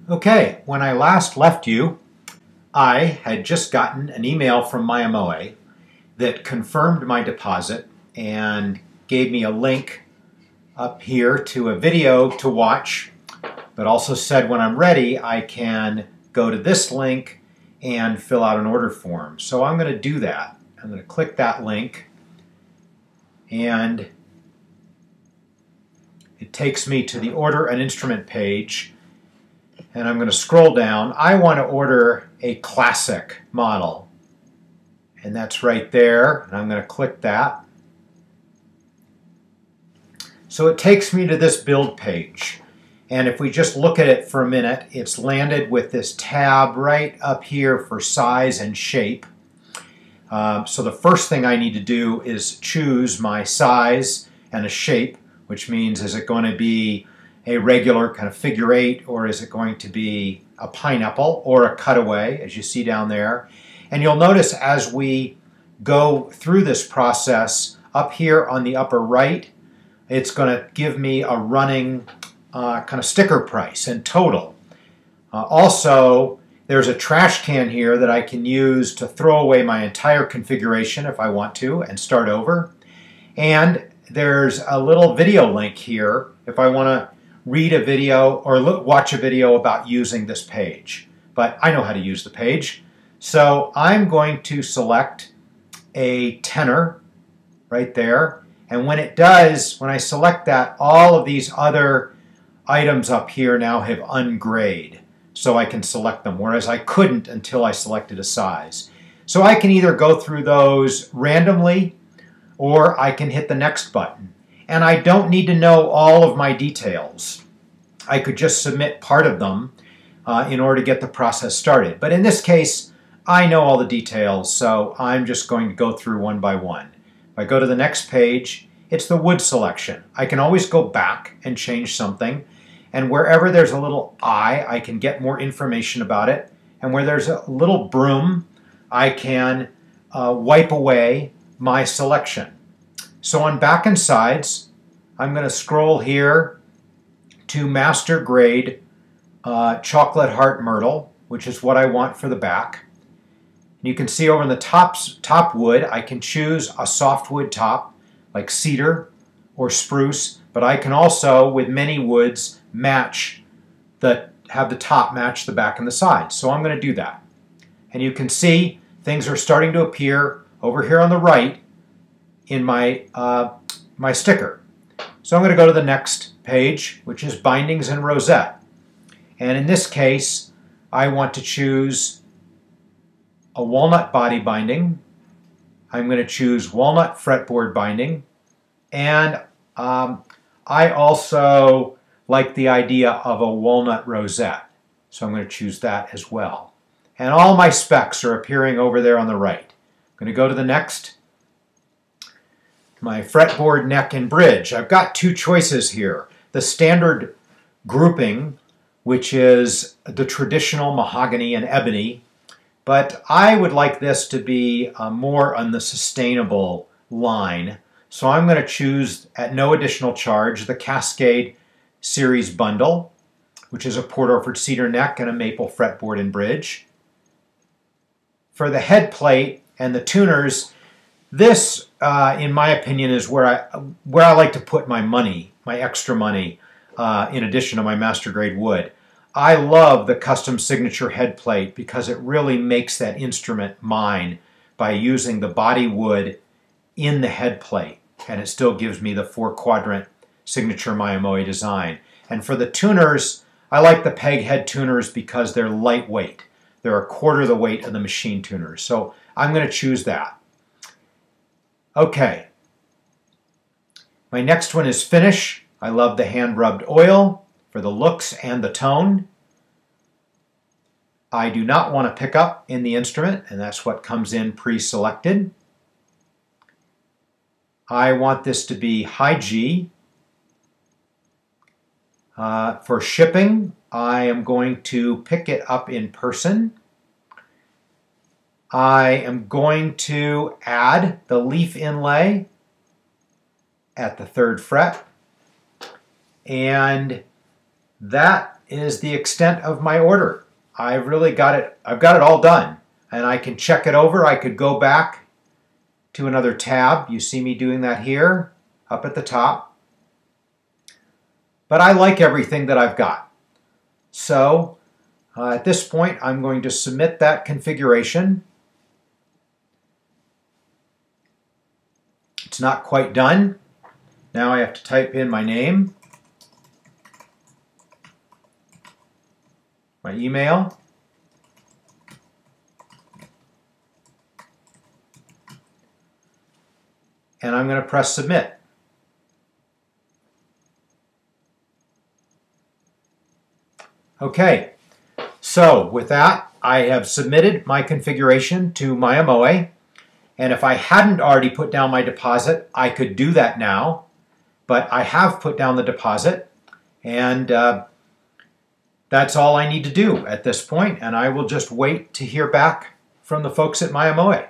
Okay, when I last left you, I had just gotten an email from Mya-Moe that confirmed my deposit and gave me a link up here to a video to watch, but also said when I'm ready I can go to this link and fill out an order form. So I'm going to do that. I'm going to click that link and it takes me to the order an instrument page. And I'm going to scroll down. I want to order a classic model. And that's right there. And I'm going to click that. So it takes me to this build page. And if we just look at it for a minute, it's landed with this tab right up here for size and shape. So the first thing I need to do is choose my size and a shape, which means is it going to be a regular kind of figure eight, or is it going to be a pineapple or a cutaway, as you see down there. And you'll notice as we go through this process, up here on the upper right, it's going to give me a running kind of sticker price and total. Also, there's a trash can here that I can use to throw away my entire configuration if I want to and start over. And there's a little video link here if I want to read a video or watch a video about using this page. But I know how to use the page. So I'm going to select a tenor right there. And when it does, when I select that, all of these other items up here now have ungrayed. So I can select them, whereas I couldn't until I selected a size. So I can either go through those randomly or I can hit the next button. And I don't need to know all of my details. I could just submit part of them in order to get the process started. But in this case, I know all the details, so I'm just going to go through one by one. If I go to the next page, it's the wood selection. I can always go back and change something. And wherever there's a little eye, I can get more information about it. And where there's a little broom, I can wipe away my selection. So on back and sides, I'm going to scroll here to master grade chocolate heart myrtle, which is what I want for the back. And you can see over in the top wood, I can choose a softwood top like cedar or spruce, but I can also, with many woods, have the top match the back and the sides. So I'm going to do that. And you can see things are starting to appear over here on the right in my, my sticker. So I'm going to go to the next page, which is bindings and rosette. And in this case, I want to choose a walnut body binding. I'm going to choose walnut fretboard binding. And I also like the idea of a walnut rosette. So I'm going to choose that as well. And all my specs are appearing over there on the right. I'm going to go to the next. My fretboard, neck, and bridge. I've got two choices here. The standard grouping, which is the traditional mahogany and ebony, but I would like this to be more on the sustainable line. So I'm going to choose, at no additional charge, the Cascade Series Bundle, which is a Port Orford cedar neck and a maple fretboard and bridge. For the head plate and the tuners, this, in my opinion, is where I like to put my money, my extra money, in addition to my master grade wood. I love the custom signature head plate because it really makes that instrument mine by using the body wood in the head plate, and it still gives me the 4-quadrant signature Mya-Moe design. And for the tuners, I like the peg head tuners because they're lightweight. They're a quarter the weight of the machine tuners. So I'm going to choose that. Okay, my next one is finish. I love the hand-rubbed oil for the looks and the tone. I do not want to pick up in the instrument, and that's what comes in pre-selected. I want this to be high G. For shipping, I am going to pick it up in person. I am going to add the leaf inlay at the 3rd fret, and that is the extent of my order. I've really got it, I've got it all done. And I can check it over. I could go back to another tab. You see me doing that here, up at the top. But I like everything that I've got. So at this point, I'm going to submit that configuration. It's not quite done. Now I have to type in my name, my email, and I'm going to press submit. Okay, so with that, I have submitted my configuration to Mya-Moe, and if I hadn't already put down my deposit, I could do that now, but I have put down the deposit, and that's all I need to do at this point, and I will just wait to hear back from the folks at Mya-Moe.